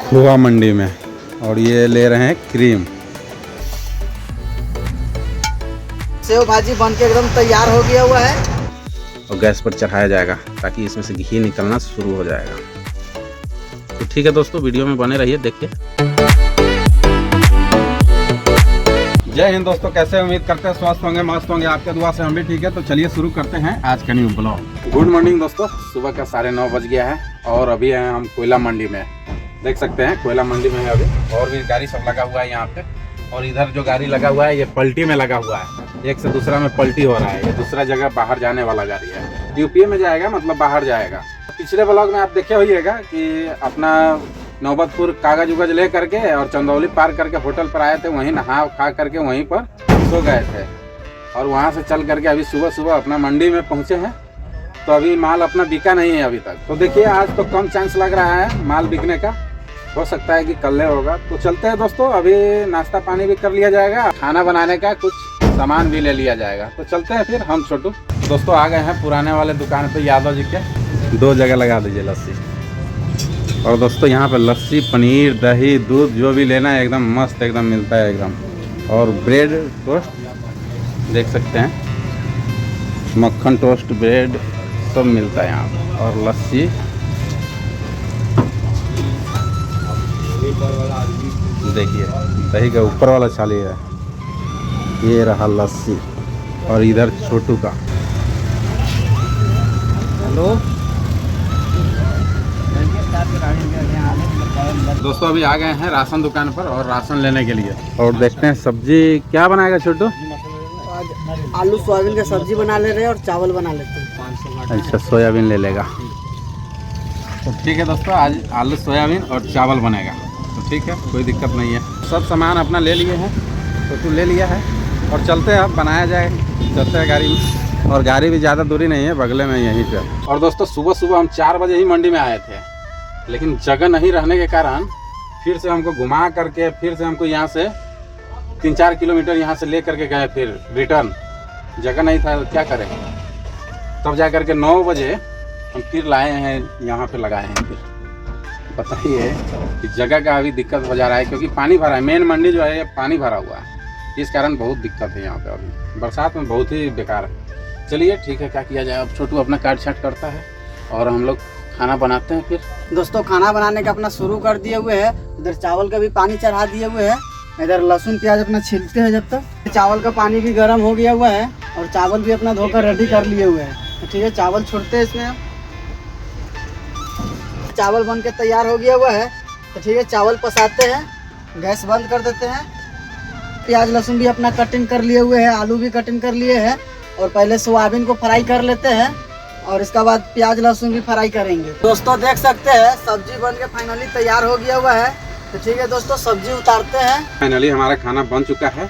खोवा मंडी में और ये ले रहे हैं क्रीम। सेव भाजी बन के एकदम तैयार हो गया हुआ है और गैस पर चढ़ाया जाएगा ताकि इसमें से घी निकलना शुरू हो जाएगा। तो ठीक है दोस्तों, वीडियो में बने रहिए, देखिए। जय हिंद दोस्तों, कैसे उम्मीद करते हैं स्वस्थ होंगे, मस्त होंगे, आपके दुआ से हम भी ठीक है। तो चलिए शुरू करते हैं आज का न्यू ब्लॉग। गुड मॉर्निंग दोस्तों, सुबह का 9:30 बज गया है और अभी हैं हम कोयला मंडी में। देख सकते हैं कोयला मंडी में है अभी, और भी गाड़ी सब लगा हुआ है यहाँ पे। और इधर जो गाड़ी लगा हुआ है ये पलटी में लगा हुआ है, एक से दूसरा में पलटी हो रहा है। ये दूसरा जगह बाहर जाने वाला गाड़ी है, यूपी में जाएगा, मतलब बाहर जाएगा। पिछले ब्लॉग में आप देखे होइएगा कि अपना नौबतपुर कागज उगज ले करके और चंदौली पार करके होटल पर आए थे, वहीं नहा खा करके वहीं पर सो गए थे। और वहाँ से चल करके अभी सुबह सुबह अपना मंडी में पहुँचे हैं। तो अभी माल अपना बिका नहीं है अभी तक। तो देखिए आज तो कम चांस लग रहा है माल बिकने का, हो सकता है कि कल होगा। तो चलते हैं दोस्तों, अभी नाश्ता पानी भी कर लिया जाएगा, खाना बनाने का कुछ सामान भी ले लिया जाएगा। तो चलते हैं फिर हम छोटू दोस्तों आ गए हैं पुराने वाले दुकान पे यादव जी के। 2 जगह लगा दीजिए लस्सी। और दोस्तों यहाँ पे लस्सी, पनीर, दही, दूध जो भी लेना है एकदम मस्त एकदम मिलता है एकदम। और ब्रेड टोस्ट देख सकते हैं, मक्खन टोस्ट, ब्रेड सब मिलता है यहाँ पे। और लस्सी देखिए, दही का ऊपर वाला छाली है, ये रहा लस्सी। और इधर छोटू का। हेलो दोस्तों, अभी आ गए हैं राशन दुकान पर और राशन लेने के लिए। और देखते हैं सब्जी क्या बनाएगा छोटू। आलू सोयाबीन का सब्जी बना ले रहे हैं और चावल बना लेते हैं। अच्छा, सोयाबीन ले लेगा। तो ठीक है दोस्तों, आज आलू सोयाबीन और चावल बनेगा। तो ठीक है, कोई दिक्कत नहीं है। सब सामान अपना ले लिए हैं, तो तू ले लिया है। और चलते हैं, अब बनाया जाए, चलते हैं गाड़ी में। और गाड़ी भी ज़्यादा दूरी नहीं है, बगले में यहीं पे। और दोस्तों सुबह सुबह हम 4 बजे ही मंडी में आए थे, लेकिन जगह नहीं रहने के कारण फिर से हमको घुमा करके फिर से हमको यहाँ से 3-4 किलोमीटर यहाँ से ले करके गए, फिर रिटर्न। जगह नहीं था तो क्या करें, तब जा करके 9 बजे हम फिर लाए हैं, यहाँ पे लगाए हैं। फिर बताइए कि जगह का अभी दिक्कत हो जा रहा है, क्योंकि पानी भरा है। मेन मंडी जो है पानी भरा हुआ है, इस कारण बहुत दिक्कत है यहाँ पे। अभी बरसात में बहुत ही बेकार है। चलिए ठीक है, क्या किया जाए। अब छोटू अपना काट छाट करता है और हम लोग खाना बनाते हैं। फिर दोस्तों खाना बनाने का अपना शुरू कर दिए हुए है। इधर चावल का भी पानी चढ़ा दिए हुए है। इधर लहसुन प्याज अपना छिलते हैं जब तक। चावल का पानी भी गर्म हो गया हुआ है और चावल भी अपना धोकर रेडी कर लिए हुए हैं। तो ठीक है, चावल छोड़ते हैं इसमें। चावल बन के तैयार हो गया हुआ है। तो ठीक है, चावल पसाते हैं, गैस बंद कर देते हैं। प्याज लहसुन भी अपना कटिंग कर लिए हुए हैं, आलू भी कटिंग कर लिए हैं। और पहले सोयाबीन को फ्राई कर लेते हैं और इसके बाद प्याज लहसुन भी फ्राई करेंगे। दोस्तों देख सकते हैं सब्जी बन के फाइनली तैयार हो गया हुआ है। तो ठीक है दोस्तों, सब्जी उतारते हैं। फाइनली हमारा खाना बन चुका है।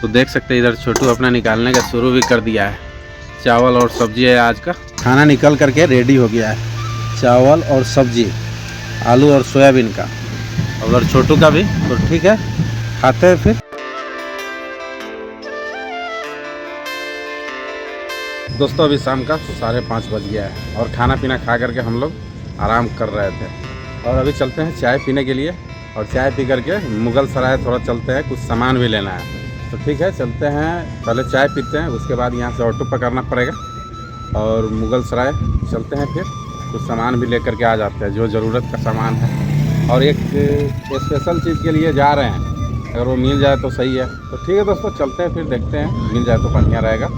तो देख सकते हैं इधर छोटू अपना निकालने का शुरू भी कर दिया है। चावल और सब्जी है, आज का खाना निकल करके रेडी हो गया है। चावल और सब्जी, आलू और सोयाबीन का। और छोटू का भी। तो ठीक है, खाते हैं फिर। दोस्तों अभी शाम का 5:30 बज गया है और खाना पीना खा करके हम लोग आराम कर रहे थे। और अभी चलते हैं चाय पीने के लिए। और चाय पी करके मुगल सराय थोड़ा चलते हैं, कुछ सामान भी लेना है। तो ठीक है, चलते हैं, पहले चाय पीते हैं, उसके बाद यहाँ से ऑटो पकड़ना पड़ेगा और मुगल सराय चलते हैं। फिर कुछ सामान भी लेकर के आ जाते हैं, जो ज़रूरत का सामान है। और एक स्पेशल चीज़ के लिए जा रहे हैं, अगर वो मिल जाए तो सही है। तो ठीक है दोस्तों, चलते हैं फिर, देखते हैं, मिल जाए तो बढ़िया रहेगा।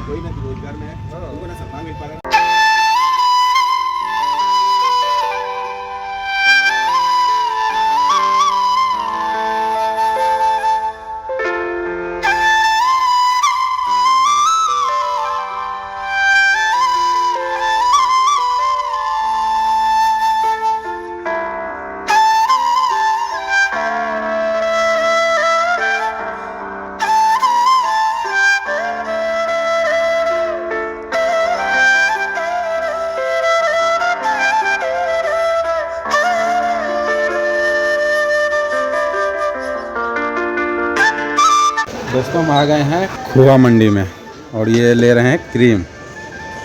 दोस्तों हम आ गए हैं खोवा मंडी में और ये ले रहे हैं क्रीम,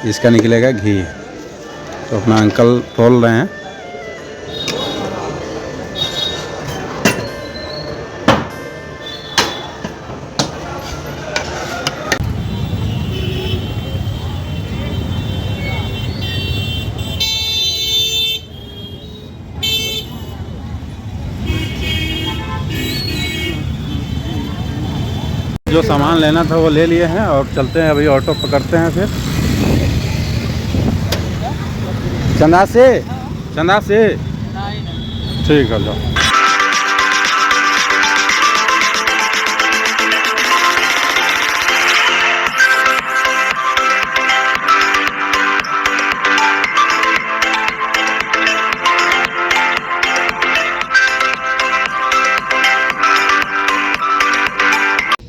इसका निकलेगा घी। तो अपना अंकल तोल रहे हैं। जो सामान लेना था वो ले लिए हैं और चलते हैं, अभी ऑटो पकड़ते हैं फिर। चंदा से ठीक है, जाओ।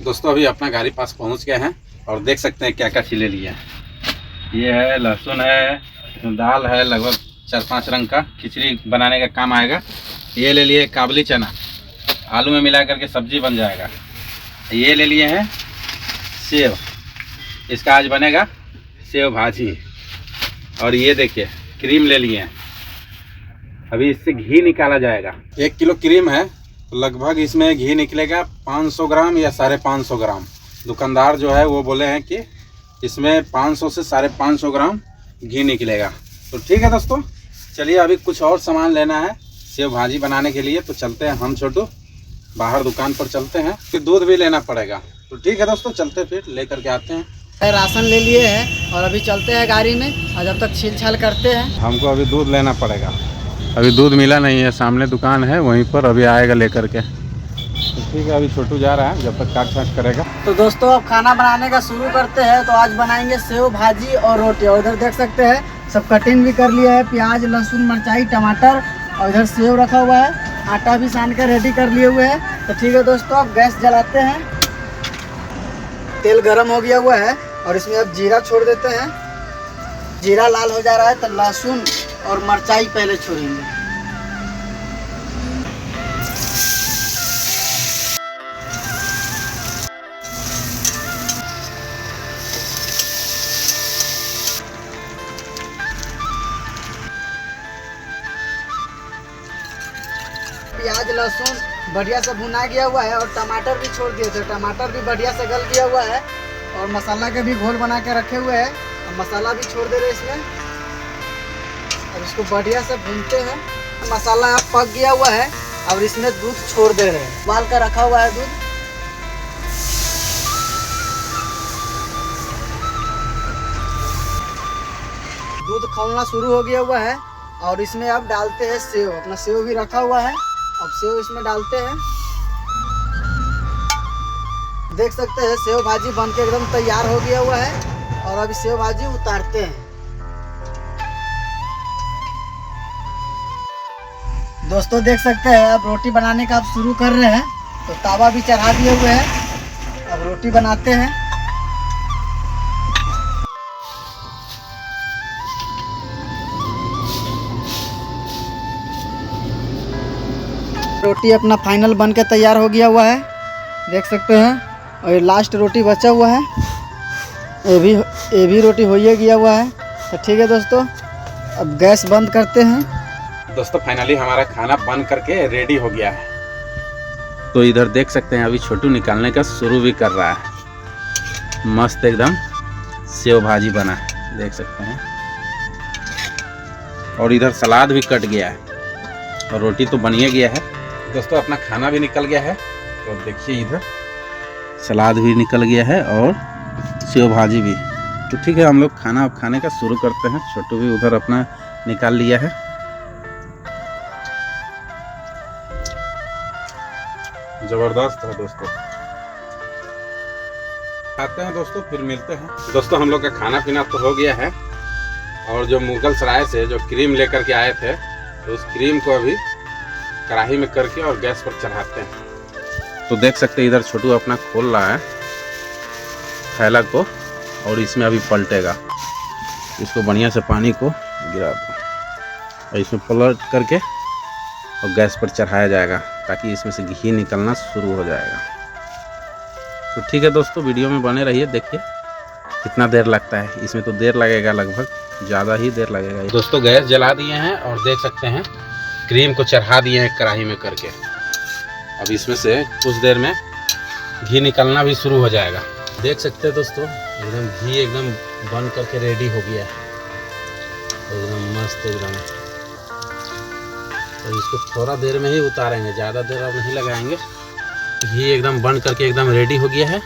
दोस्तों अभी अपना गाड़ी पास पहुंच गए हैं और देख सकते हैं क्या क्या चीज़ें लिए हैं। ये है लहसुन है, दाल है, लगभग 4-5 रंग का खिचड़ी बनाने का काम आएगा। ये ले लिए काबुली चना, आलू में मिला करके सब्जी बन जाएगा। ये ले लिए हैं सेव, इसका आज बनेगा सेव भाजी। और ये देखिए क्रीम ले लिए हैं, अभी इससे घी निकाला जाएगा। 1 किलो क्रीम है, लगभग इसमें घी निकलेगा 500 ग्राम या 550 ग्राम। दुकानदार जो है वो बोले हैं कि इसमें 500 से 550 ग्राम घी निकलेगा। तो ठीक है दोस्तों, चलिए अभी कुछ और सामान लेना है सेव भाजी बनाने के लिए। तो चलते हैं हम छोटू बाहर दुकान पर चलते हैं, फिर दूध भी लेना पड़ेगा। तो ठीक है दोस्तों, चलते फिर लेकर के आते हैं। राशन ले लिए हैं और अभी चलते हैं गाड़ी में, और जब तक छील छाल करते हैं। हमको अभी दूध लेना पड़ेगा, अभी दूध मिला नहीं है, सामने दुकान है वहीं पर, अभी आएगा लेकर के। तो ठीक है, अभी छोटू जा रहा है, जब तक काट छाट करेगा। तो दोस्तों अब खाना बनाने का शुरू करते हैं। तो आज बनाएंगे सेव भाजी और रोटी। और इधर देख सकते हैं सब कटिंग भी कर लिया है, प्याज, लहसुन, मिर्चाई, टमाटर, और इधर सेव रखा हुआ है, आटा भी सान कर रेडी कर लिए हुए हैं। तो ठीक है दोस्तों, अब गैस जलाते हैं। तेल गरम हो गया हुआ है और इसमें अब जीरा छोड़ देते हैं। जीरा लाल हो जा रहा है तो लहसुन और मिर्चाई पहले छोड़ेंगे। प्याज लहसुन बढ़िया से भुना गया हुआ है और टमाटर भी छोड़ दिए थे, टमाटर भी बढ़िया से गल गया हुआ है। और मसाला के भी घोल बना के रखे हुए हैं, और मसाला भी छोड़ दे रहे इसमें। और इसको बढ़िया से भूनते हैं। मसाला अब पक गया हुआ है और इसमें दूध छोड़ दे रहे हैं, उबाल कर रखा हुआ है दूध। दूध खौलना शुरू हो गया हुआ है और इसमें अब डालते हैं सेव। अपना सेव भी रखा हुआ है, अब सेव इसमें डालते हैं। देख सकते हैं सेव भाजी बन के एकदम तैयार हो गया हुआ है और अभी सेव भाजी उतारते हैं। दोस्तों देख सकते हैं अब रोटी बनाने का अब शुरू कर रहे हैं। तो तावा भी चढ़ा दिए हुए हैं, अब रोटी बनाते हैं। रोटी अपना फाइनल बन के तैयार हो गया हुआ है, देख सकते हैं। और ये लास्ट रोटी बचा हुआ है, ये भी रोटी हो ही गया हुआ है। तो ठीक है दोस्तों, अब गैस बंद करते हैं। दोस्तों फाइनली हमारा खाना बन करके रेडी हो गया है। तो इधर देख सकते हैं अभी छोटू निकालने का शुरू भी कर रहा है। मस्त एकदम सेव भाजी बना है, देख सकते हैं। और इधर सलाद भी कट गया है और रोटी तो बन ही गया है। दोस्तों अपना खाना भी निकल गया है, तो देखिए इधर सलाद भी निकल गया है और सेव भाजी भी। तो ठीक है, हम लोग खाना अब खाने का शुरू करते हैं। छोटू भी उधर अपना निकाल लिया है। जबरदस्त है दोस्तों, खाते हैं दोस्तों, फिर मिलते हैं। दोस्तों हम लोग का खाना पीना तो हो गया है और जो मुगल सराय से जो क्रीम लेकर के आए थे, तो उस क्रीम को अभी कढ़ाई में करके और गैस पर चढ़ाते हैं। तो देख सकते हैं इधर छोटू अपना खोल रहा है थैला को और इसमें अभी पलटेगा। इसको बढ़िया से पानी को गिरा दो और इसमें पलट करके और गैस पर चढ़ाया जाएगा, ताकि इसमें से घी निकलना शुरू हो जाएगा। तो ठीक है दोस्तों, वीडियो में बने रहिए, देखिए कितना देर लगता है। इसमें तो देर लगेगा, लगभग ज़्यादा ही देर लगेगा। दोस्तों गैस जला दिए हैं और देख सकते हैं क्रीम को चढ़ा दिए हैं कढ़ाई में करके। अब इसमें से कुछ देर में घी निकलना भी शुरू हो जाएगा। देख सकते हैं दोस्तों, एकदम घी एकदम बन करके रेडी हो गया है, एकदम मस्त एकदम। तो इसको थोड़ा देर में ही उतारेंगे, ज़्यादा देर अब नहीं लगाएंगे। घी एकदम बन करके एकदम रेडी हो गया है।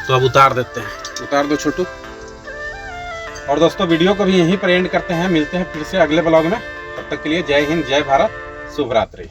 तो अब उतार देते हैं, उतार दो छोटू। और दोस्तों वीडियो को भी यहीं पर एंड करते हैं, मिलते हैं फिर से अगले ब्लॉग में। तब तक के लिए जय हिंद, जय भारत, शुभ रात्रि।